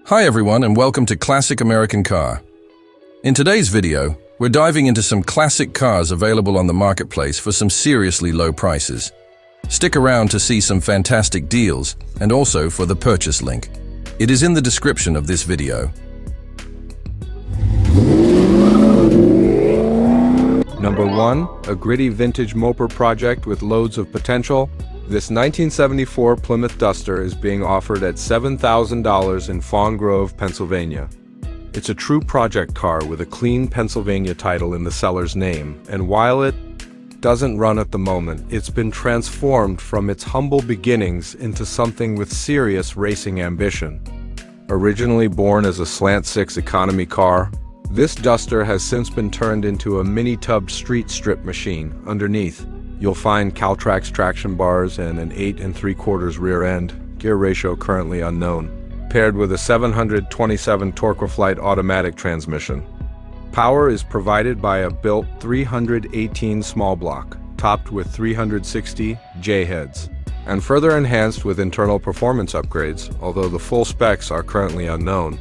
Hi everyone and welcome to Classic American Car. In today's video, we're diving into some classic cars available on the marketplace for some seriously low prices. Stick around to see some fantastic deals and also for the purchase link. It is in the description of this video. Number 1, a gritty vintage moper project with loads of potential. This 1974 Plymouth Duster is being offered at $7,000 in Fawn Grove, Pennsylvania. It's a true project car with a clean Pennsylvania title in the seller's name, and while it doesn't run at the moment, it's been transformed from its humble beginnings into something with serious racing ambition. Originally born as a slant-six economy car, this Duster has since been turned into a mini-tubbed street strip machine. Underneath, you'll find Caltrax traction bars and an 8 3/4 rear end, gear ratio currently unknown, paired with a 727 Torque-Flight automatic transmission. Power is provided by a built 318 small block, topped with 360 J-heads, and further enhanced with internal performance upgrades, although the full specs are currently unknown.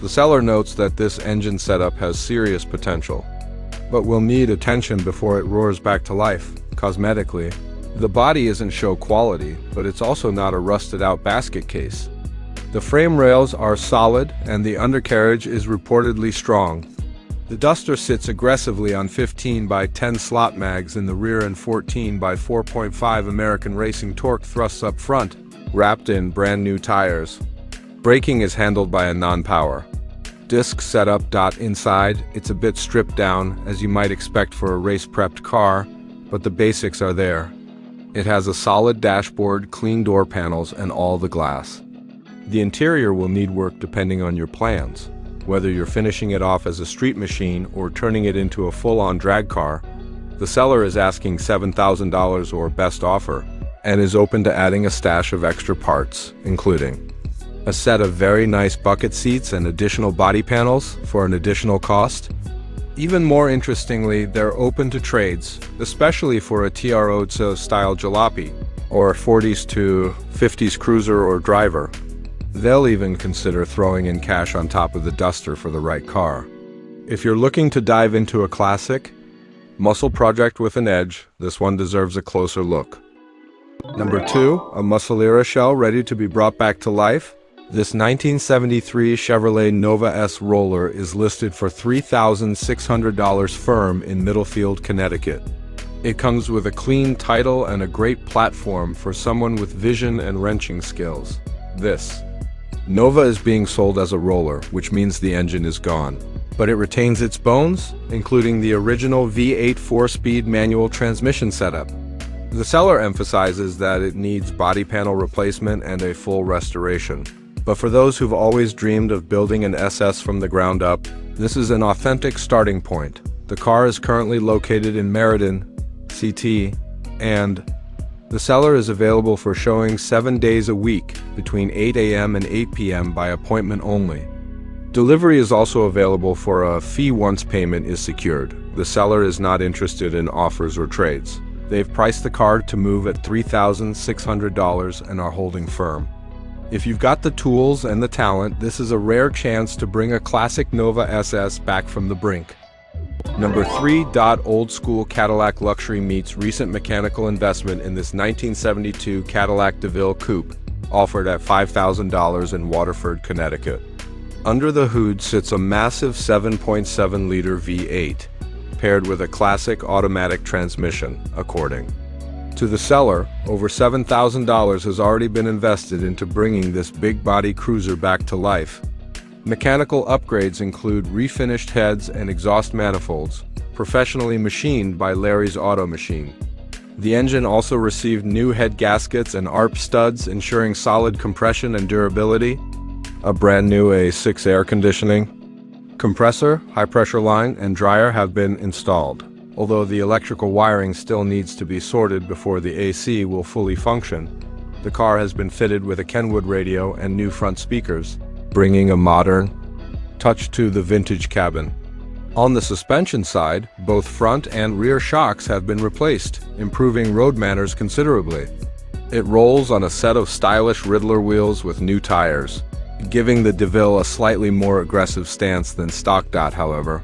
The seller notes that this engine setup has serious potential, but will need attention before it roars back to life. Cosmetically, the body isn't show quality, but it's also not a rusted-out basket case. The frame rails are solid, and the undercarriage is reportedly strong. The Duster sits aggressively on 15 by 10 slot mags in the rear and 14 by 4.5 American Racing Torque thrusts up front, wrapped in brand new tires. Braking is handled by a non-power disc setup. Inside, it's a bit stripped down, as you might expect for a race-prepped car, but the basics are there. It has a solid dashboard, clean door panels, and all the glass. The interior will need work depending on your plans. Whether you're finishing it off as a street machine or turning it into a full-on drag car, the seller is asking $7,000 or best offer, and is open to adding a stash of extra parts, including a set of very nice bucket seats and additional body panels for an additional cost. Even more interestingly, they're open to trades, especially for a TR-style jalopy, or 40s to 50s cruiser or driver. They'll even consider throwing in cash on top of the Duster for the right car. If you're looking to dive into a classic muscle project with an edge, this one deserves a closer look. Number 2, a Muscle-era shell ready to be brought back to life. This 1973 Chevrolet Nova S Roller is listed for $3,600 firm in Middlefield, Connecticut. It comes with a clean title and a great platform for someone with vision and wrenching skills. This Nova is being sold as a roller, which means the engine is gone, but it retains its bones, including the original V8 4-speed manual transmission setup. The seller emphasizes that it needs body panel replacement and a full restoration. But for those who've always dreamed of building an SS from the ground up, this is an authentic starting point. The car is currently located in Meriden, CT, and the seller is available for showings 7 days a week between 8 a.m. and 8 p.m. by appointment only. Delivery is also available for a fee once payment is secured. The seller is not interested in offers or trades. They've priced the car to move at $3,600 and are holding firm. If you've got the tools and the talent, this is a rare chance to bring a classic Nova SS back from the brink. Number 3, old school Cadillac luxury meets recent mechanical investment in this 1972 Cadillac Deville Coupe, offered at $5,000 in Waterford, Connecticut. Under the hood sits a massive 7.7-liter V8, paired with a classic automatic transmission, according to the seller. Over $7,000 has already been invested into bringing this big-body cruiser back to life. Mechanical upgrades include refinished heads and exhaust manifolds, professionally machined by Larry's Auto Machine. The engine also received new head gaskets and ARP studs, ensuring solid compression and durability. A brand new A6 air conditioning, compressor, high-pressure line, and dryer have been installed. Although the electrical wiring still needs to be sorted before the AC will fully function, the car has been fitted with a Kenwood radio and new front speakers, bringing a modern touch to the vintage cabin. On the suspension side, both front and rear shocks have been replaced, improving road manners considerably. It rolls on a set of stylish Riddler wheels with new tires. giving the DeVille a slightly more aggressive stance than stock dot, however.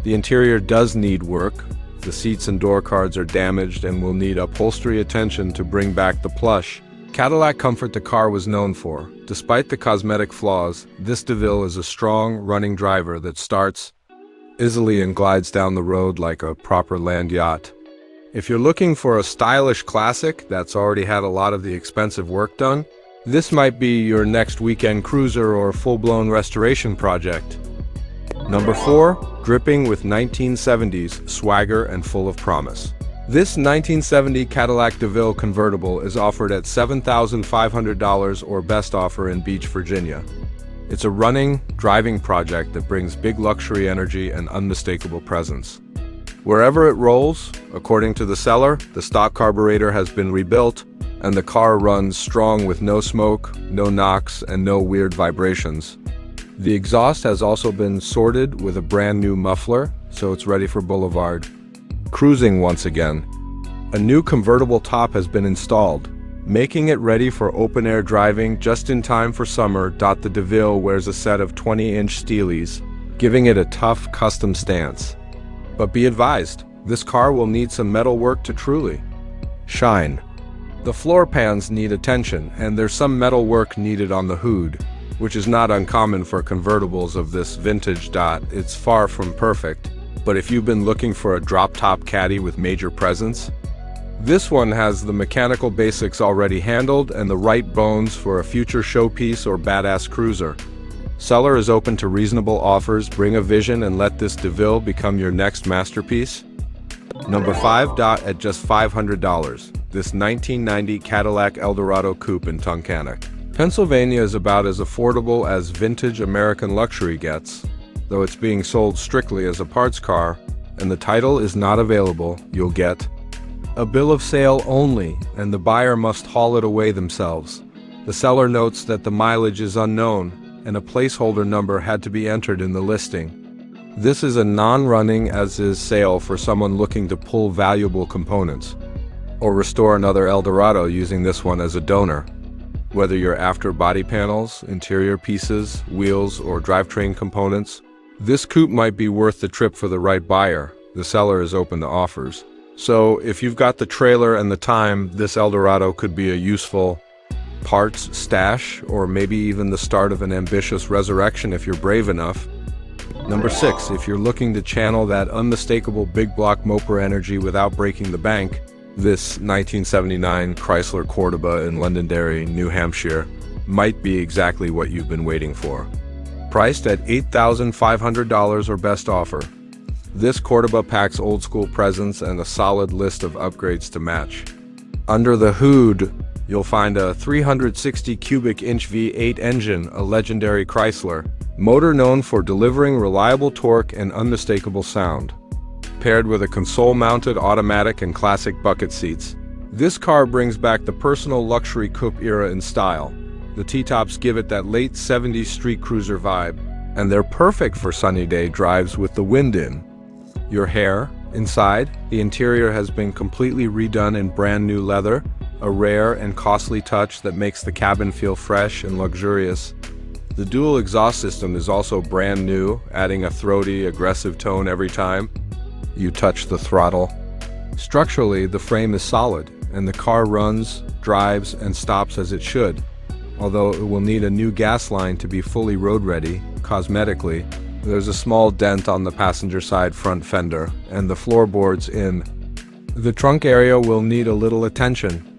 The interior does need work. The seats and door cards are damaged and will need upholstery attention to bring back the plush Cadillac comfort the car was known for. Despite the cosmetic flaws, this DeVille is a strong, running driver that starts easily and glides down the road like a proper land yacht. If you're looking for a stylish classic that's already had a lot of the expensive work done, this might be your next weekend cruiser or full-blown restoration project. Number 4, dripping with 1970s swagger and full of promise. This 1970 Cadillac Deville convertible is offered at $7,500 or best offer in Beach, Virginia. It's a running, driving project that brings big luxury energy and unmistakable presence. Wherever it rolls, according to the seller, the stock carburetor has been rebuilt, and the car runs strong with no smoke, no knocks, and no weird vibrations. The exhaust has also been sorted with a brand new muffler, so it's ready for boulevard cruising once again. A new convertible top has been installed, making it ready for open-air driving just in time for summer. The DeVille wears a set of 20-inch steelies, giving it a tough, custom stance. But be advised, this car will need some metal work to truly shine. The floor pans need attention, and there's some metal work needed on the hood, which is not uncommon for convertibles of this vintage. It's far from perfect, but if you've been looking for a drop-top caddy with major presence, this one has the mechanical basics already handled and the right bones for a future showpiece or badass cruiser. Seller is open to reasonable offers. Bring a vision and let this DeVille become your next masterpiece. Number 5. At just $500, this 1990 Cadillac Eldorado Coupe in Tunkhannock, Pennsylvania is about as affordable as vintage American luxury gets, though it's being sold strictly as a parts car, and the title is not available. You'll get a bill of sale only, and the buyer must haul it away themselves. The seller notes that the mileage is unknown, and a placeholder number had to be entered in the listing. This is a non-running as-is sale for someone looking to pull valuable components, or restore another Eldorado using this one as a donor. Whether you're after body panels, interior pieces, wheels, or drivetrain components, this coupe might be worth the trip for the right buyer. The seller is open to offers. So if you've got the trailer and the time, this Eldorado could be a useful parts stash, or maybe even the start of an ambitious resurrection if you're brave enough. Number 6, if you're looking to channel that unmistakable big block moper energy without breaking the bank, this 1979 Chrysler Cordoba in Londonderry, New Hampshire, might be exactly what you've been waiting for. Priced at $8,500 or best offer, this Cordoba packs old-school presence and a solid list of upgrades to match. Under the hood, you'll find a 360 cubic inch V8 engine, a legendary Chrysler motor known for delivering reliable torque and unmistakable sound. Paired with a console-mounted automatic and classic bucket seats, this car brings back the personal luxury coupe era in style. The T-tops give it that late 70s street cruiser vibe, and they're perfect for sunny day drives with the wind in your hair. Inside, the interior has been completely redone in brand new leather, a rare and costly touch that makes the cabin feel fresh and luxurious. The dual exhaust system is also brand new, adding a throaty, aggressive tone every time you touch the throttle. Structurally, the frame is solid, and the car runs, drives, and stops as it should. Although it will need a new gas line to be fully road-ready. Cosmetically, there's a small dent on the passenger side front fender, and the floorboards in the trunk area will need a little attention.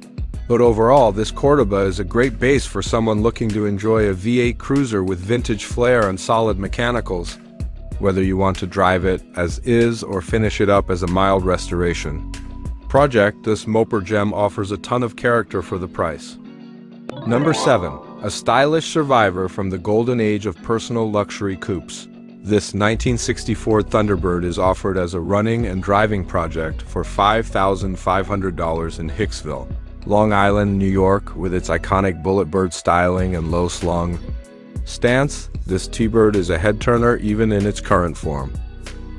But overall, this Cordoba is a great base for someone looking to enjoy a V8 cruiser with vintage flair and solid mechanicals, whether you want to drive it as is or finish it up as a mild restoration project. This Moper gem offers a ton of character for the price. Number 7, a stylish survivor from the golden age of personal luxury coupes. This 1964 Thunderbird is offered as a running and driving project for $5,500 in Hicksville, Long Island, New York. With its iconic bullet bird styling and low-slung stance, this T-Bird is a head-turner even in its current form.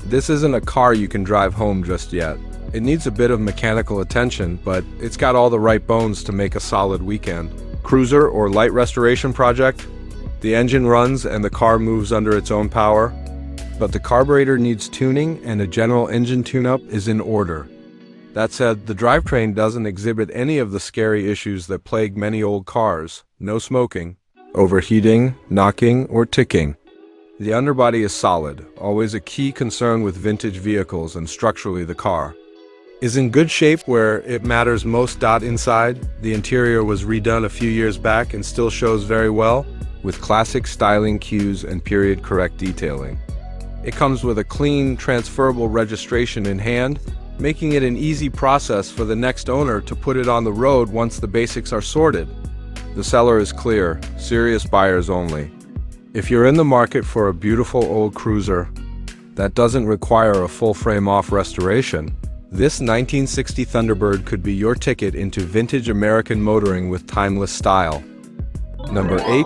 This isn't a car you can drive home just yet. It needs a bit of mechanical attention, but it's got all the right bones to make a solid weekend cruiser or light restoration project. The engine runs and the car moves under its own power, but the carburetor needs tuning and a general engine tune-up is in order. That said, the drivetrain doesn't exhibit any of the scary issues that plague many old cars: no smoking, overheating, knocking, or ticking. The underbody is solid, always a key concern with vintage vehicles, and structurally the car is in good shape where it matters most. Inside, the interior was redone a few years back and still shows very well, with classic styling cues and period-correct detailing. It comes with a clean, transferable registration in hand, making it an easy process for the next owner to put it on the road once the basics are sorted. The seller is clear: serious buyers only. If you're in the market for a beautiful old cruiser that doesn't require a full frame-off restoration, this 1960 Thunderbird could be your ticket into vintage American motoring with timeless style. Number 8.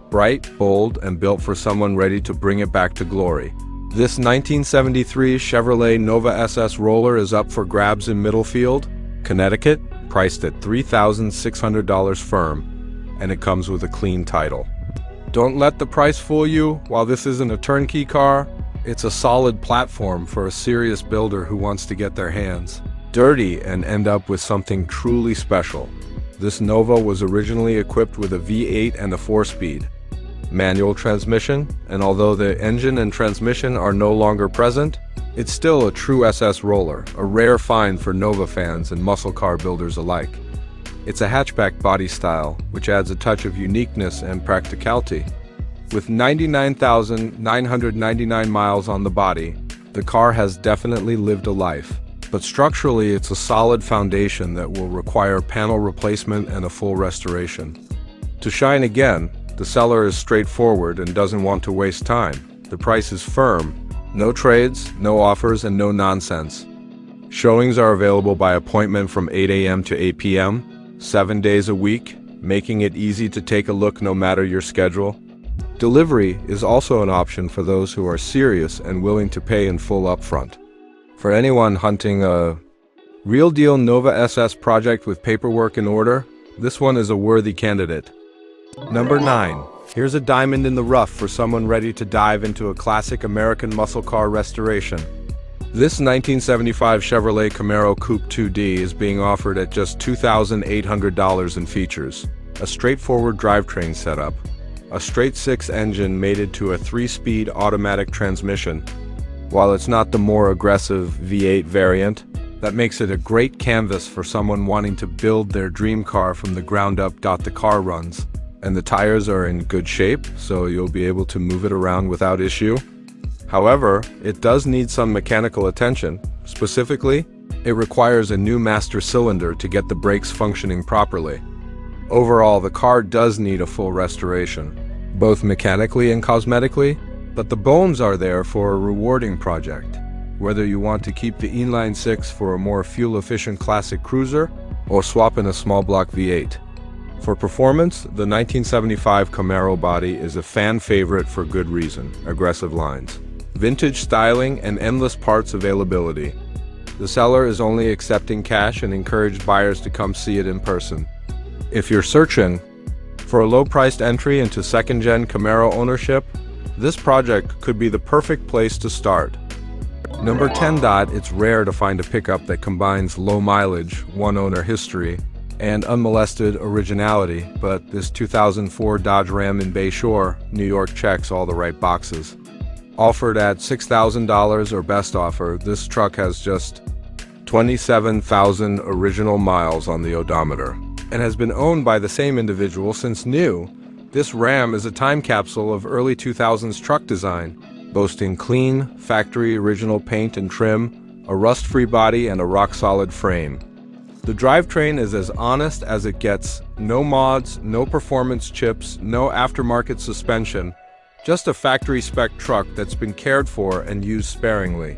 Bright, bold, and built for someone ready to bring it back to glory. This 1973 Chevrolet Nova SS Roller is up for grabs in Middlefield, Connecticut, priced at $3,600 firm, and it comes with a clean title. Don't let the price fool you. While this isn't a turnkey car, it's a solid platform for a serious builder who wants to get their hands dirty and end up with something truly special. This Nova was originally equipped with a V8 and a 4-speed manual transmission, and although the engine and transmission are no longer present, it's still a true SS roller, a rare find for Nova fans and muscle car builders alike. It's a hatchback body style, which adds a touch of uniqueness and practicality. With 99,999 miles on the body, the car has definitely lived a life. But structurally, it's a solid foundation that will require panel replacement and a full restoration. To shine again, the seller is straightforward and doesn't want to waste time. The price is firm: no trades, no offers, and no nonsense. Showings are available by appointment from 8 a.m. to 8 p.m., 7 days a week, making it easy to take a look no matter your schedule. Delivery is also an option for those who are serious and willing to pay in full upfront. For anyone hunting a real-deal Nova SS project with paperwork in order, this one is a worthy candidate. Number 9. Here's a diamond in the rough for someone ready to dive into a classic American muscle car restoration. This 1975 Chevrolet Camaro Coupe 2D is being offered at just $2,800 in features: a straightforward drivetrain setup, a straight-six engine mated to a 3-speed automatic transmission. While it's not the more aggressive V8 variant, that makes it a great canvas for someone wanting to build their dream car from the ground up. The car runs, and the tires are in good shape, so you'll be able to move it around without issue. However, it does need some mechanical attention. Specifically, it requires a new master cylinder to get the brakes functioning properly. Overall, the car does need a full restoration, both mechanically and cosmetically, but the bones are there for a rewarding project. Whether you want to keep the inline six for a more fuel-efficient classic cruiser, or swap in a small block V8. For performance, the 1975 Camaro body is a fan favorite for good reason: aggressive lines, vintage styling, and endless parts availability. The seller is only accepting cash and encouraged buyers to come see it in person. If you're searching for a low-priced entry into second-gen Camaro ownership, this project could be the perfect place to start. Number 10. It's rare to find a pickup that combines low mileage, one-owner history, and unmolested originality, but this 2004 Dodge Ram in Bayshore, New York checks all the right boxes. Offered at $6,000 or best offer, this truck has just 27,000 original miles on the odometer and has been owned by the same individual since new. This Ram is a time capsule of early 2000s truck design, boasting clean, factory original paint and trim, a rust-free body, and a rock-solid frame. The drivetrain is as honest as it gets: no mods, no performance chips, no aftermarket suspension, just a factory-spec truck that's been cared for and used sparingly.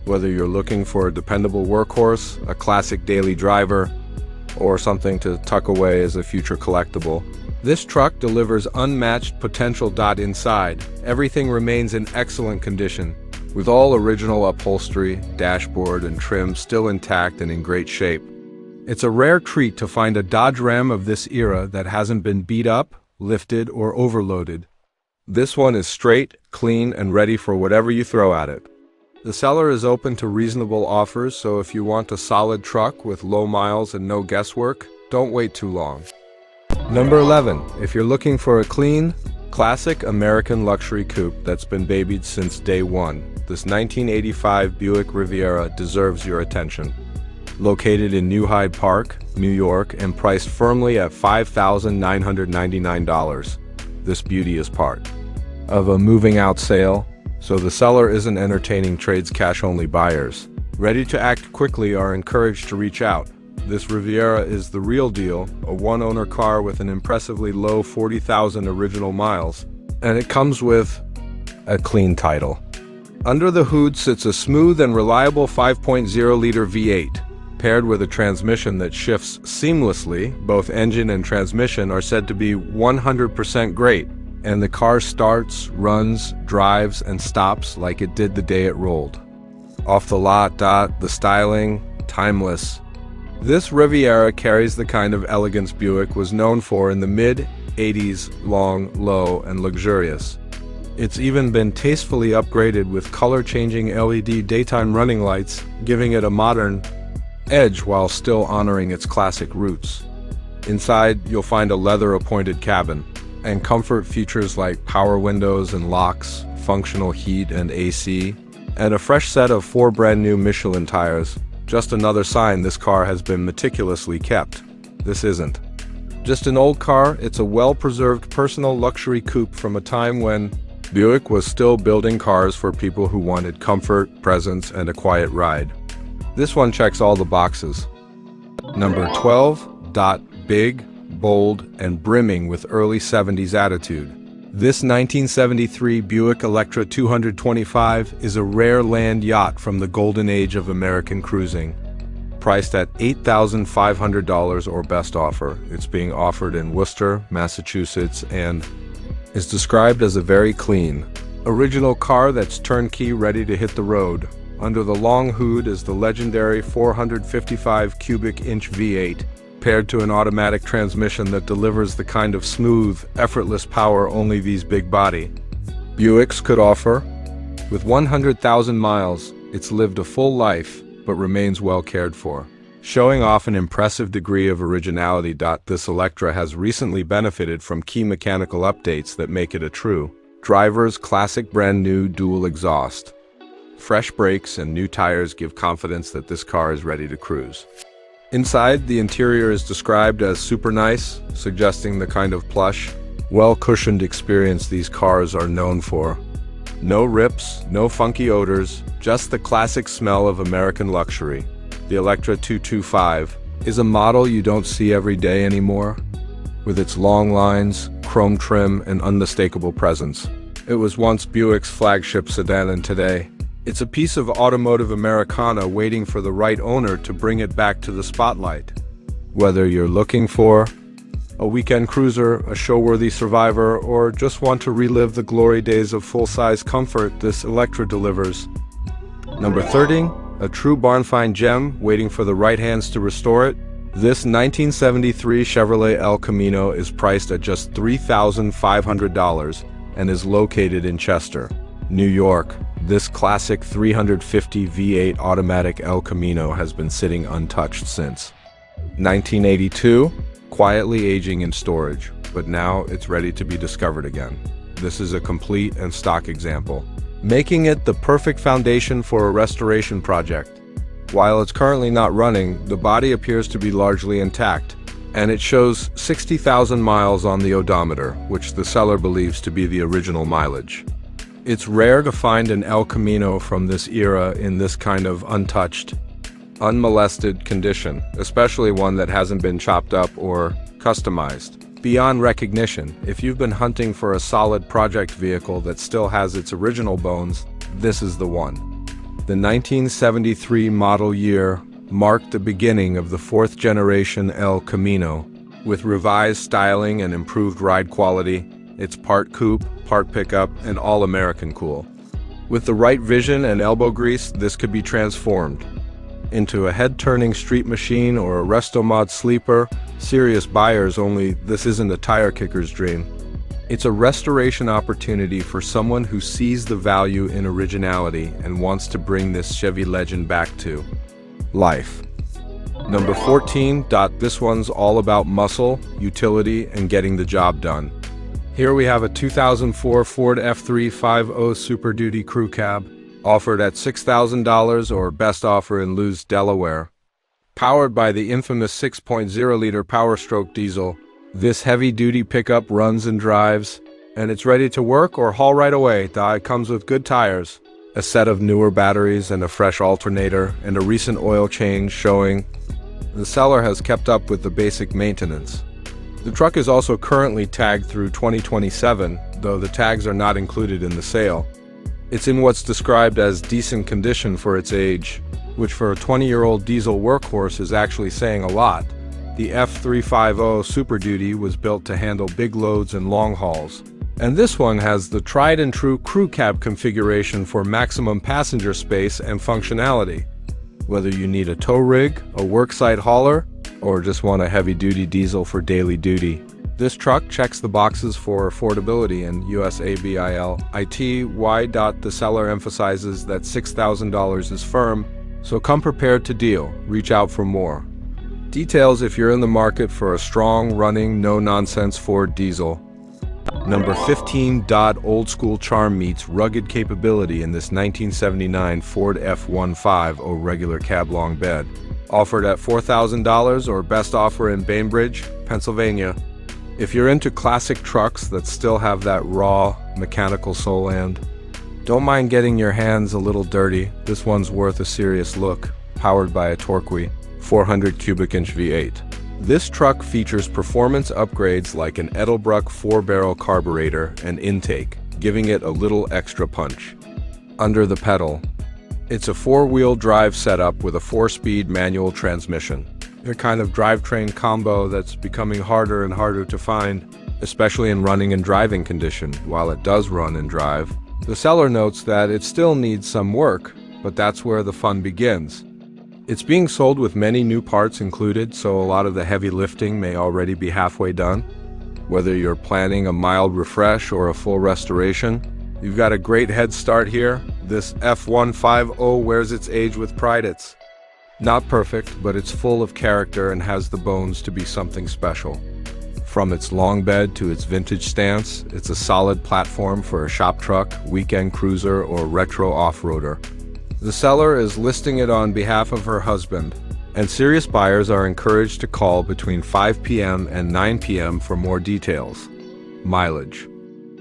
Whether you're looking for a dependable workhorse, a classic daily driver, or something to tuck away as a future collectible, this truck delivers unmatched potential. Inside, everything remains in excellent condition, with all original upholstery, dashboard, and trim still intact and in great shape. It's a rare treat to find a Dodge Ram of this era that hasn't been beat up, lifted, or overloaded. This one is straight, clean, and ready for whatever you throw at it. The seller is open to reasonable offers, so if you want a solid truck with low miles and no guesswork, don't wait too long. Number 11. If you're looking for a clean, classic American luxury coupe that's been babied since day one, this 1985 Buick Riviera deserves your attention. Located in New Hyde Park, New York, and priced firmly at $5,999, this beauty is part of a moving out sale, so the seller isn't entertaining trades cash-only buyers. Ready to act quickly are encouraged to reach out. This Riviera is the real deal, a one-owner car with an impressively low 40,000 original miles, and it comes with a clean title. Under the hood sits a smooth and reliable 5.0-liter V8, paired with a transmission that shifts seamlessly. Both engine and transmission are said to be 100% great, and the car starts, runs, drives, and stops like it did the day it rolled. Off the lot, the styling, timeless. This Riviera carries the kind of elegance Buick was known for in the mid-'80s, long, low, and luxurious. It's even been tastefully upgraded with color-changing LED daytime running lights, giving it a modern edge while still honoring its classic roots. Inside, you'll find a leather-appointed cabin, and comfort features like power windows and locks, functional heat and AC, and a fresh set of 4 brand-new Michelin tires. Just another sign this car has been meticulously kept. This isn't just an old car, it's a well-preserved personal luxury coupe from a time when Buick was still building cars for people who wanted comfort, presence, and a quiet ride. This one checks all the boxes. Number 12. Big, bold, and brimming with early 70s attitude. This 1973 Buick Electra 225 is a rare land yacht from the golden age of American cruising. Priced at $8,500 or best offer, it's being offered in Worcester, Massachusetts, and is described as a very clean, original car that's turnkey ready to hit the road. Under the long hood is the legendary 455 cubic inch V8, paired to an automatic transmission that delivers the kind of smooth, effortless power only these big body Buicks could offer. With 100,000 miles, it's lived a full life, but remains well cared for. Showing off an impressive degree of originality, this Electra has recently benefited from key mechanical updates that make it a true driver's classic brand new dual exhaust. Fresh brakes and new tires give confidence that this car is ready to cruise. Inside, the interior is described as super nice, suggesting the kind of plush, well-cushioned experience these cars are known for. No rips, no funky odors, just the classic smell of American luxury. The Electra 225 is a model you don't see every day anymore. With its long lines, chrome trim, and unmistakable presence. It was once Buick's flagship sedan, and today, it's a piece of automotive Americana waiting for the right owner to bring it back to the spotlight. Whether you're looking for a weekend cruiser, a show-worthy survivor, or just want to relive the glory days of full-size comfort, this Electra delivers. Number 13, a true barn-find gem waiting for the right hands to restore it. This 1973 Chevrolet El Camino is priced at just $3,500 and is located in Chester, New York. This classic 350 V8 automatic El Camino has been sitting untouched since 1982, quietly aging in storage, but now it's ready to be discovered again. This is a complete and stock example, making it the perfect foundation for a restoration project. While it's currently not running, the body appears to be largely intact, and it shows 60,000 miles on the odometer, which the seller believes to be the original mileage. It's rare to find an El Camino from this era in this kind of untouched, unmolested condition, especially one that hasn't been chopped up or customized. Beyond recognition, if you've been hunting for a solid project vehicle that still has its original bones, this is the one. The 1973 model year marked the beginning of the 4th generation El Camino. With revised styling and improved ride quality, it's part coupe, part pickup, and all-American cool. With the right vision and elbow grease, this could be transformed into a head-turning street machine or a resto mod sleeper. Serious buyers only, this isn't a tire kicker's dream. It's a restoration opportunity for someone who sees the value in originality and wants to bring this Chevy legend back to life. Number 14. This one's all about muscle, utility, and getting the job done. Here we have a 2004 Ford F350 Super Duty Crew Cab, offered at $6,000 or best offer in Lewes, Delaware. Powered by the infamous 6.0-liter Power-Stroke diesel, this heavy-duty pickup runs and drives, and it's ready to work or haul right away. It comes with good tires, a set of newer batteries and a fresh alternator, and a recent oil change showing the seller has kept up with the basic maintenance. The truck is also currently tagged through 2027, though the tags are not included in the sale. It's in what's described as decent condition for its age, which for a 20-year-old diesel workhorse is actually saying a lot. The F350 Super Duty was built to handle big loads and long hauls. And this one has the tried and true crew cab configuration for maximum passenger space and functionality. Whether you need a tow rig, a worksite hauler, or just want a heavy-duty diesel for daily duty, this truck checks the boxes for affordability and USABILITY. The seller emphasizes that $6,000 is firm, so come prepared to deal. Reach out for more details if you're in the market for a strong, running, no-nonsense Ford diesel. Number 15. Old school charm meets rugged capability in this 1979 Ford F-150 regular cab long bed. Offered at $4,000 or best offer in Bainbridge, Pennsylvania. If you're into classic trucks that still have that raw, mechanical soul and don't mind getting your hands a little dirty, this one's worth a serious look. Powered by a Torque 400 cubic inch V8. This truck features performance upgrades like an Edelbrock 4-barrel carburetor and intake, giving it a little extra punch. Under the pedal, it's a 4-wheel drive setup with a 4-speed manual transmission. A kind of drivetrain combo that's becoming harder and harder to find, especially in running and driving condition. While it does run and drive, the seller notes that it still needs some work, but that's where the fun begins. It's being sold with many new parts included, so a lot of the heavy lifting may already be halfway done. Whether you're planning a mild refresh or a full restoration, you've got a great head start here. This F-150 wears its age with pride. It's not perfect, but it's full of character and has the bones to be something special. From its long bed to its vintage stance, it's a solid platform for a shop truck, weekend cruiser, or retro off-roader. The seller is listing it on behalf of her husband, and serious buyers are encouraged to call between 5 p.m. and 9 p.m. for more details. Mileage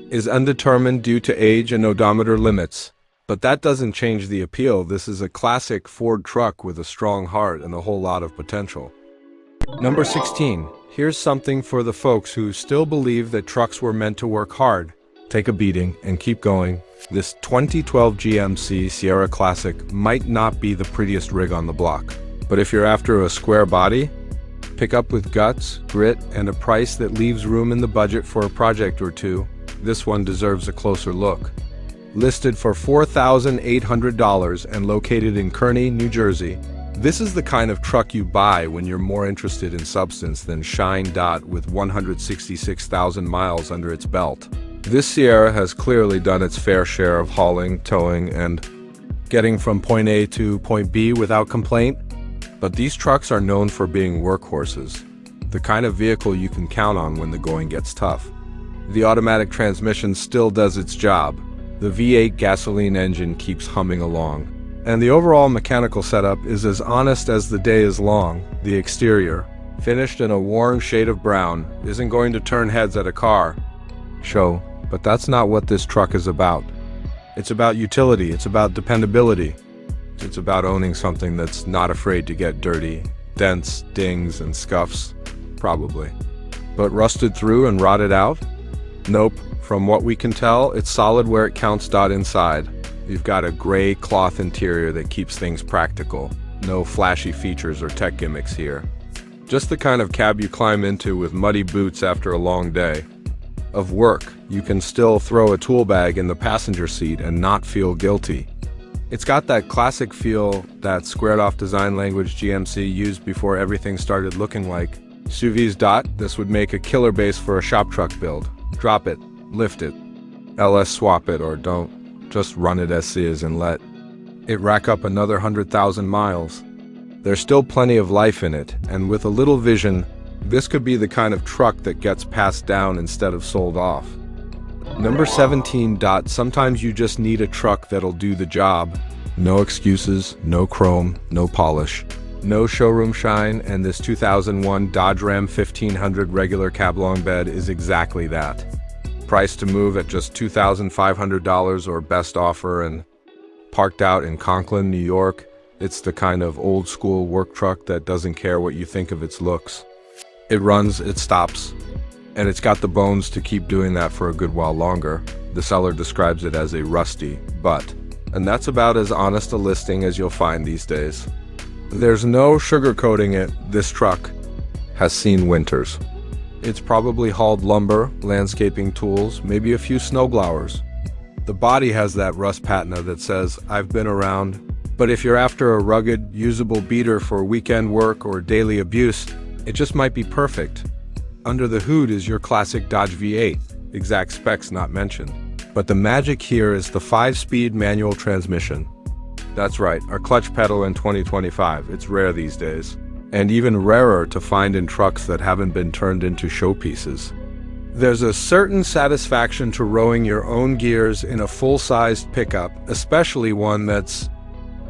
is undetermined due to age and odometer limits, but that doesn't change the appeal. This is a classic Ford truck with a strong heart and a whole lot of potential. Number 16. Here's something for the folks who still believe that trucks were meant to work hard, take a beating, and keep going. This 2012 GMC Sierra Classic might not be the prettiest rig on the block, but if you're after a square body, pick up with guts, grit, and a price that leaves room in the budget for a project or two, this one deserves a closer look. Listed for $4,800 and located in Kearney, New Jersey, this is the kind of truck you buy when you're more interested in substance than shine. With 166,000 miles under its belt. This Sierra has clearly done its fair share of hauling, towing, and getting from point A to point B without complaint. But these trucks are known for being workhorses, the kind of vehicle you can count on when the going gets tough. The automatic transmission still does its job. The V8 gasoline engine keeps humming along. And the overall mechanical setup is as honest as the day is long. The exterior, finished in a warm shade of brown, isn't going to turn heads at a car show. But that's not what this truck is about. It's about utility, it's about dependability. It's about owning something that's not afraid to get dirty, dents, dings, and scuffs, probably. But rusted through and rotted out? Nope. From what we can tell, it's solid where it counts. Inside, you've got a gray cloth interior that keeps things practical. No flashy features or tech gimmicks here. Just the kind of cab you climb into with muddy boots after a long day of work. You can still throw a tool bag in the passenger seat and not feel guilty. It's got that classic feel, that squared-off design language GMC used before everything started looking like SUVs. This would make a killer base for a shop truck build. Drop it. lift it. LS swap it or don't. Just run it as is and let it rack up another 100,000 miles. There's still plenty of life in it, and with a little vision, this could be the kind of truck that gets passed down instead of sold off. Number 17. Sometimes you just need a truck that'll do the job. No excuses, no chrome, no polish, no showroom shine, and this 2001 Dodge Ram 1500 regular cab long bed is exactly that. Price to move at just $2,500 or best offer, and parked out in Conklin, New York. It's the kind of old school work truck that doesn't care what you think of its looks. It runs, it stops, and it's got the bones to keep doing that for a good while longer. The seller describes it as a rusty butt, and that's about as honest a listing as you'll find these days. There's no sugarcoating it, this truck has seen winters. It's probably hauled lumber, landscaping tools, maybe a few snowblowers. The body has that rust patina that says, "I've been around." But if you're after a rugged, usable beater for weekend work or daily abuse, it just might be perfect. Under the hood is your classic Dodge V8, exact specs not mentioned. But the magic here is the 5-speed manual transmission. That's right, our clutch pedal in 2025, it's rare these days. And even rarer to find in trucks that haven't been turned into showpieces. There's a certain satisfaction to rowing your own gears in a full-sized pickup, especially one that's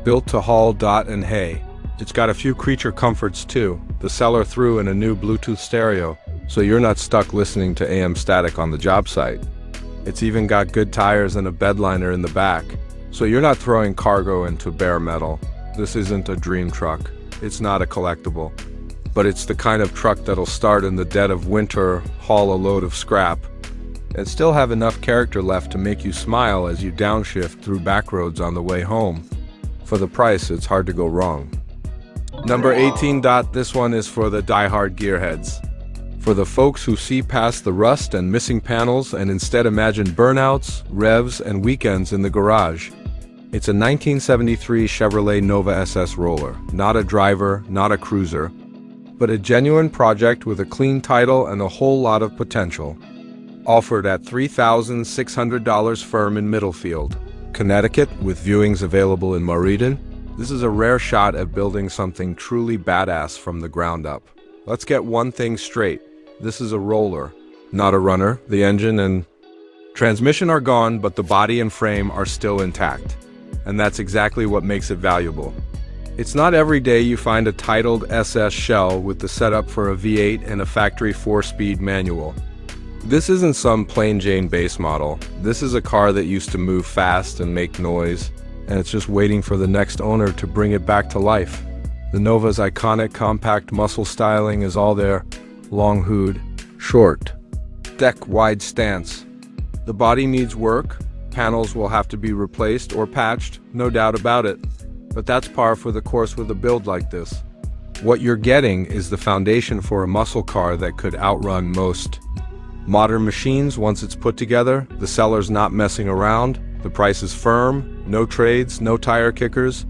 built to haul and hay. It's got a few creature comforts too. The seller threw in a new Bluetooth stereo, so you're not stuck listening to AM static on the job site. It's even got good tires and a bed liner in the back, so you're not throwing cargo into bare metal. This isn't a dream truck. It's not a collectible. But it's the kind of truck that'll start in the dead of winter, haul a load of scrap, and still have enough character left to make you smile as you downshift through back roads on the way home. For the price, it's hard to go wrong. Number 18. This one is for the die-hard gearheads. For the folks who see past the rust and missing panels and instead imagine burnouts, revs, and weekends in the garage. It's a 1973 Chevrolet Nova SS Roller. Not a driver, not a cruiser, but a genuine project with a clean title and a whole lot of potential. Offered at $3,600 firm in Middlefield, Connecticut, with viewings available in Meriden. This is a rare shot at building something truly badass from the ground up. Let's get one thing straight. This is a roller, not a runner. The engine and transmission are gone, but the body and frame are still intact. And that's exactly what makes it valuable. It's not every day you find a titled SS shell with the setup for a V8 and a factory 4-speed manual. This isn't some plain Jane base model. This is a car that used to move fast and make noise, and it's just waiting for the next owner to bring it back to life. The Nova's iconic compact muscle styling is all there. Long hood, short deck, wide stance. The body needs work. Panels will have to be replaced or patched, no doubt about it. But that's par for the course with a build like this. What you're getting is the foundation for a muscle car that could outrun most modern machines once it's put together. The seller's not messing around. The price is firm, no trades, no tire kickers.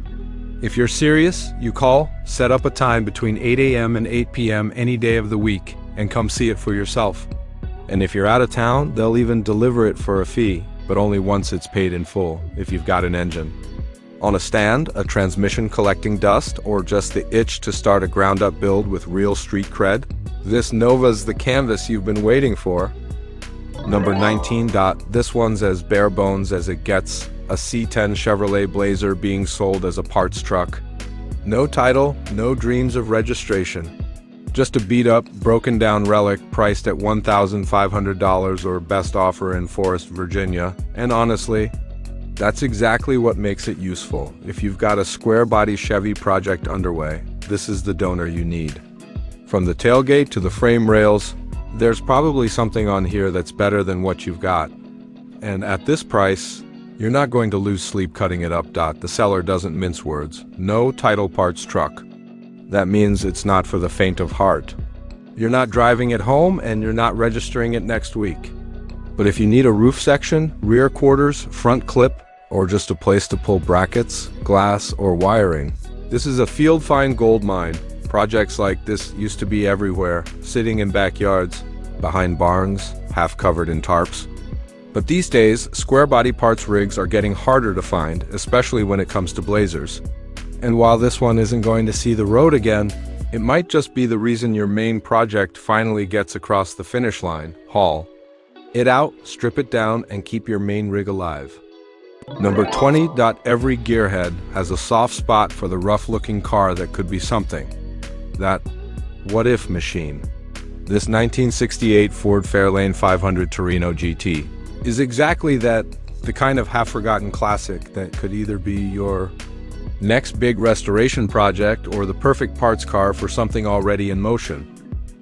If you're serious, you call, set up a time between 8 a.m. and 8 p.m. any day of the week, and come see it for yourself. And if you're out of town, they'll even deliver it for a fee, but only once it's paid in full, if you've got an engine. On a stand, a transmission collecting dust, or just the itch to start a ground-up build with real street cred, this Nova's the canvas you've been waiting for. Number 19. This one's as bare bones as it gets, a C10 Chevrolet Blazer being sold as a parts truck. No title, no dreams of registration. Just a beat-up, broken-down relic priced at $1,500 or best offer in Forest, Virginia. And honestly, that's exactly what makes it useful. If you've got a square-body Chevy project underway, this is the donor you need. From the tailgate to the frame rails, there's probably something on here that's better than what you've got. And at this price, you're not going to lose sleep cutting it up. The seller doesn't mince words. No title parts truck. That means it's not for the faint of heart. You're not driving it home and you're not registering it next week. But if you need a roof section, rear quarters, front clip, or just a place to pull brackets, glass, or wiring, this is a field-fine gold mine. Projects like this used to be everywhere, sitting in backyards, behind barns, half covered in tarps. But these days, square body parts rigs are getting harder to find, especially when it comes to Blazers. And while this one isn't going to see the road again, it might just be the reason your main project finally gets across the finish line. Haul it out, strip it down, and keep your main rig alive. Number 20. Every gearhead has a soft spot for the rough-looking car that could be something. That what-if machine. This 1968 Ford Fairlane 500 Torino GT is exactly that, the kind of half-forgotten classic that could either be your next big restoration project or the perfect parts car for something already in motion.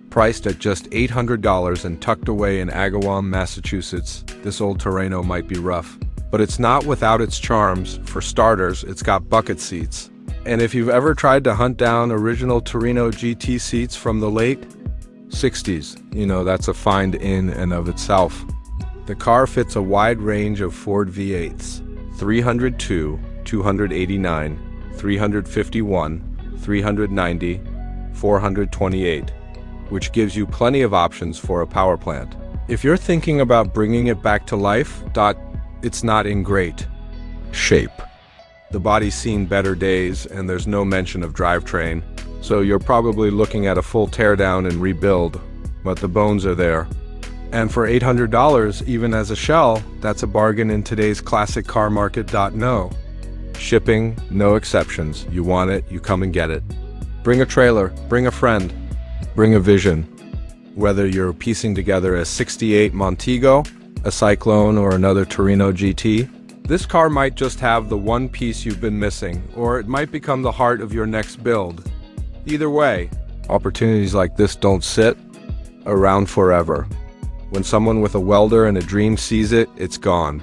Priced at just $800 and tucked away in Agawam, Massachusetts, this old Torino might be rough. But it's not without its charms. For starters, it's got bucket seats. And if you've ever tried to hunt down original Torino GT seats from the late 60s, that's a find in and of itself. The car fits a wide range of Ford V8s, 302, 289, 351, 390, 428, which gives you plenty of options for a power plant. If you're thinking about bringing it back to life, it's not in great shape. The body's seen better days and there's no mention of drivetrain, so you're probably looking at a full teardown and rebuild, but the bones are there. And for $800, even as a shell, that's a bargain in today's classic car market. No. Shipping, no exceptions. You want it, you come and get it. Bring a trailer, bring a friend, bring a vision. Whether you're piecing together a 68 Montego, a Cyclone, or another Torino GT, this car might just have the one piece you've been missing, or it might become the heart of your next build. Either way, opportunities like this don't sit around forever. When someone with a welder and a dream sees it, it's gone.